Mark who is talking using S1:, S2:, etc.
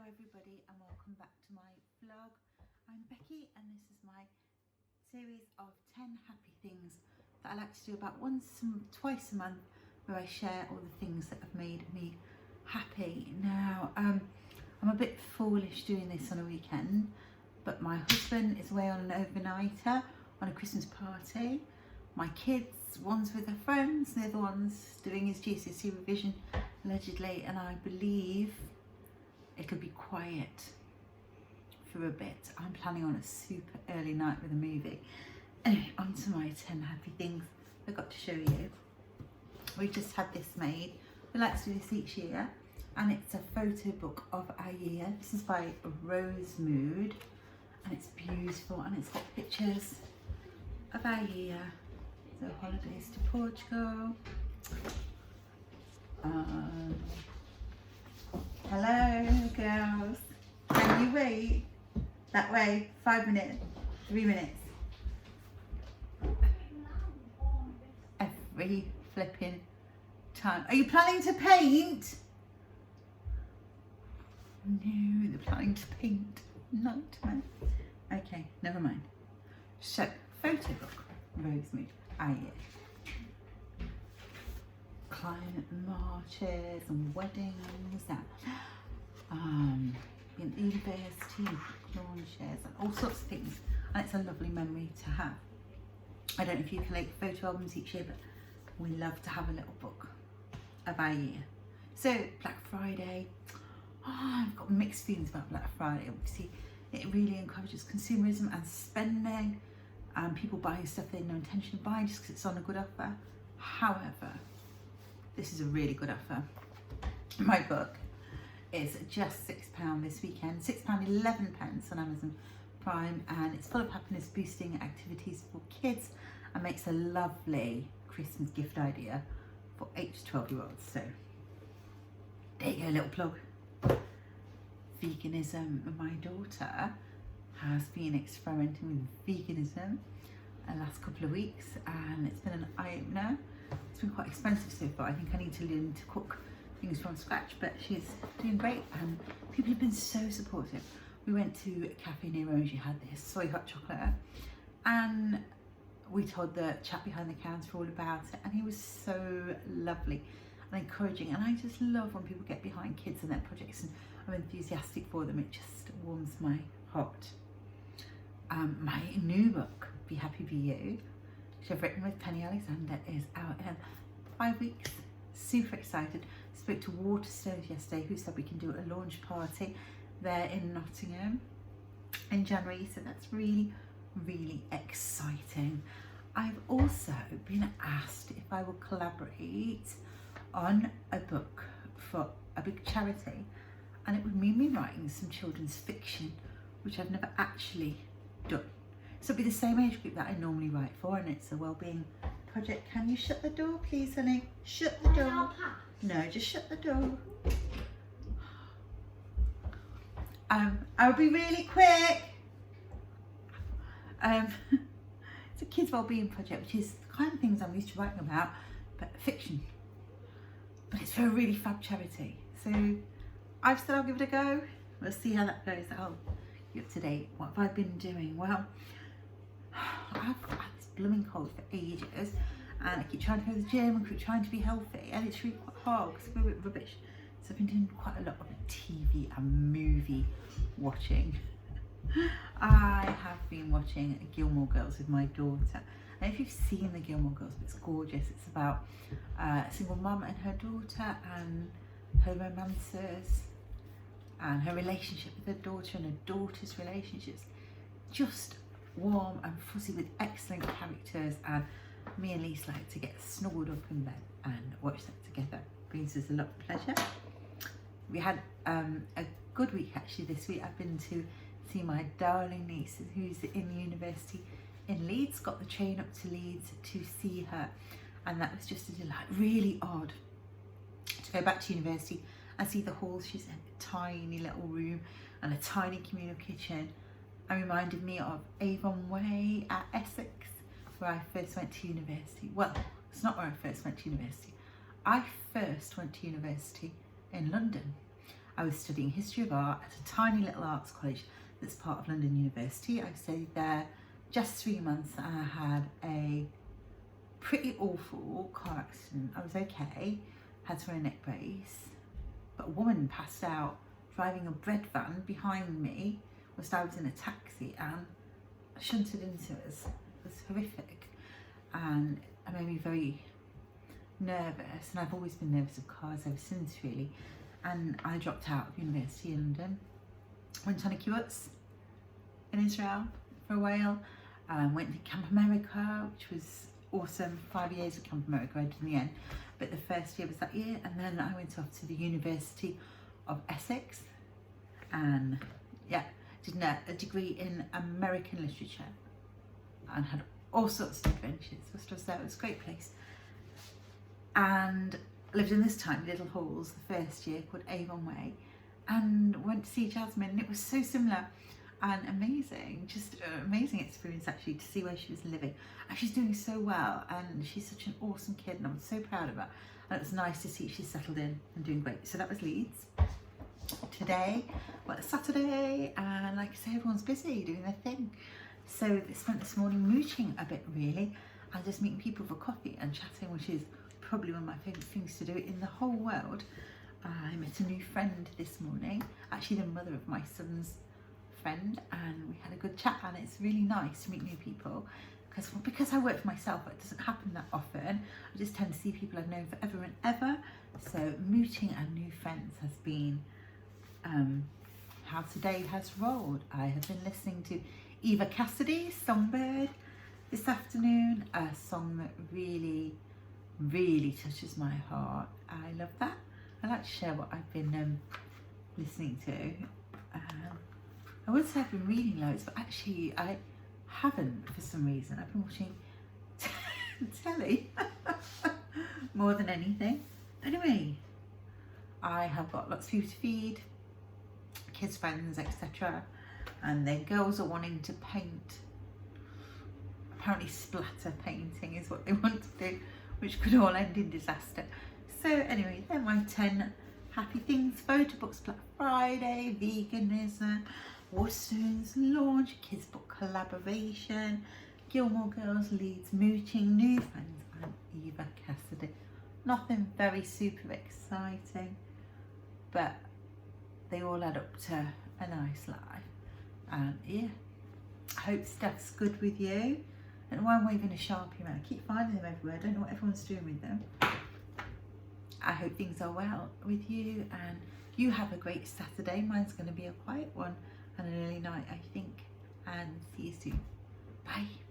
S1: everybody and welcome back to my vlog. I'm Becky and this is my series of 10 happy things that I like to do about twice a month, where I share all the things that have made me happy. Now I'm a bit foolish doing this on a weekend, but my husband is away on an overnighter on a Christmas party. My kids, one's with her friends, the other one's doing his GCSE revision allegedly, and I believe it'll be quiet for a bit. I'm planning on a super early night with a movie. Anyway, on to my 10 happy things I got to show you. We just had this made. We like to do this each year, and it's a photo book of our year. This is by Rose Mood, and it's beautiful, and it's got pictures of our year. So holidays to Portugal. Hello girls, can you wait? That way, 5 minutes, 3 minutes. Every flipping time. Are you planning to paint? No, they're planning to paint. Nightmare. Okay, never mind. So, photo book, Rose Mood, our year. Climate marches and weddings and university launches and all sorts of things, and it's a lovely memory to have. I don't know if you collect photo albums each year, but we love to have a little book of our year. So Black Friday, I've got mixed feelings about Black Friday. Obviously it really encourages consumerism and spending, and people buying stuff they had no intention of buying just because it's on a good offer. However, this is a really good offer. My book is just £6 this weekend, £6.11 on Amazon Prime, and it's full of happiness boosting activities for kids and makes a lovely Christmas gift idea for 8 to 12-year-olds. So there you go, little plug. Veganism. My daughter has been experimenting with veganism the last couple of weeks, and it's been an eye-opener. It's been quite expensive so far. I think I need to learn to cook things from scratch, but she's doing great and people have been so supportive. We went to a cafe near where she had this soy hot chocolate, and we told the chap behind the counter all about it, and he was so lovely and encouraging, and I just love when people get behind kids and their projects and are enthusiastic for them. It just warms my heart. My new book, Be Happy Be You, which I've written with Penny Alexander, is out in 5 weeks. Super excited. Spoke to Waterstones yesterday, who said we can do a launch party there in Nottingham in January, so that's really, really exciting. I've also been asked if I will collaborate on a book for a big charity, and it would mean me writing some children's fiction, which I've never actually done. So it'll be the same age group that I normally write for, and it's a wellbeing project. Can you shut the door, please, honey? Shut the door. No, just shut the door. I'll be really quick. It's a kids' wellbeing project, which is the kind of things I'm used to writing about, but fiction. But it's for a really fab charity. So I've said I'll give it a go. We'll see how that goes. I'll be up to date. What have I been doing? Well, I've had this blooming cold for ages, and I keep trying to go to the gym and keep trying to be healthy, and it's really quite hard because I feel a bit rubbish. So I've been doing quite a lot of TV and movie watching. I have been watching Gilmore Girls with my daughter, and if you've seen the Gilmore Girls, it's gorgeous. It's about a single mum and her daughter and her romances and her relationship with her daughter and her daughter's relationships. Just warm and fuzzy with excellent characters, and me and Lise like to get snuggled up in bed and watch that together. Brings us a lot of pleasure. We had a good week actually this week. I've been to see my darling niece who's in university in Leeds, got the train up to Leeds to see her, and that was just a delight. Really odd to go back to university and see the hall. She's in a tiny little room and a tiny communal kitchen. It reminded me of Avon Way at Essex, where I first went to university. Well, it's not where I first went to university. I first went to university in London, I was studying history of art at a tiny little arts college that's part of London University. I stayed there just 3 months and I had a pretty awful car accident. I was okay, had to wear a neck brace, but a woman passed out driving a bread van behind me whilst I was in a taxi and shunted into us. It was horrific and it made me very nervous, and I've always been nervous of cars ever since really. And I dropped out of university in London, went on a kibbutz in Israel for a while, went to Camp America, which was awesome. 5 years at Camp America I did in the end, but the first year was that year. And then I went off to the University of Essex and did a degree in American literature and had all sorts of adventures whilst I was there. It was a great place, and lived in this tiny little halls the first year called Avon Way, and went to see Jasmine, and it was so similar and amazing, just an amazing experience actually to see where she was living. And she's doing so well, and she's such an awesome kid, and I'm so proud of her, and it was nice to see she's settled in and doing great. So that was Leeds. Today, well, it's Saturday, and like I say, everyone's busy doing their thing. So I spent this morning mooching a bit really, and just meeting people for coffee and chatting, which is probably one of my favourite things to do in the whole world. I met a new friend this morning, actually the mother of my son's friend, and we had a good chat, and it's really nice to meet new people because I work for myself, it doesn't happen that often. I just tend to see people I've known forever and ever. So mooching and new friends has been how today has rolled. I have been listening to Eva Cassidy's Songbird this afternoon, a song that really touches my heart. I love that. I like to share what I've been listening to. I would say I've been reading loads, but actually I haven't for some reason. I've been watching telly more than anything. Anyway, I have got lots of people to feed, kids, friends, etc. And their girls are wanting to paint. Apparently splatter painting is what they want to do, which could all end in disaster. So anyway, they're my 10 happy things. Photo books, Black Friday, veganism, Waterstones launch, kids book collaboration, Gilmore Girls, Leeds mooching, new friends, and Eva Cassidy. Nothing very super exciting, but they all add up to a nice life. And yeah, I hope stuff's good with you. I don't know why I'm waving a Sharpie around. I keep finding them everywhere. I don't know what everyone's doing with them. I hope things are well with you, and you have a great Saturday. Mine's going to be a quiet one and an early night, I think. And see you soon. Bye.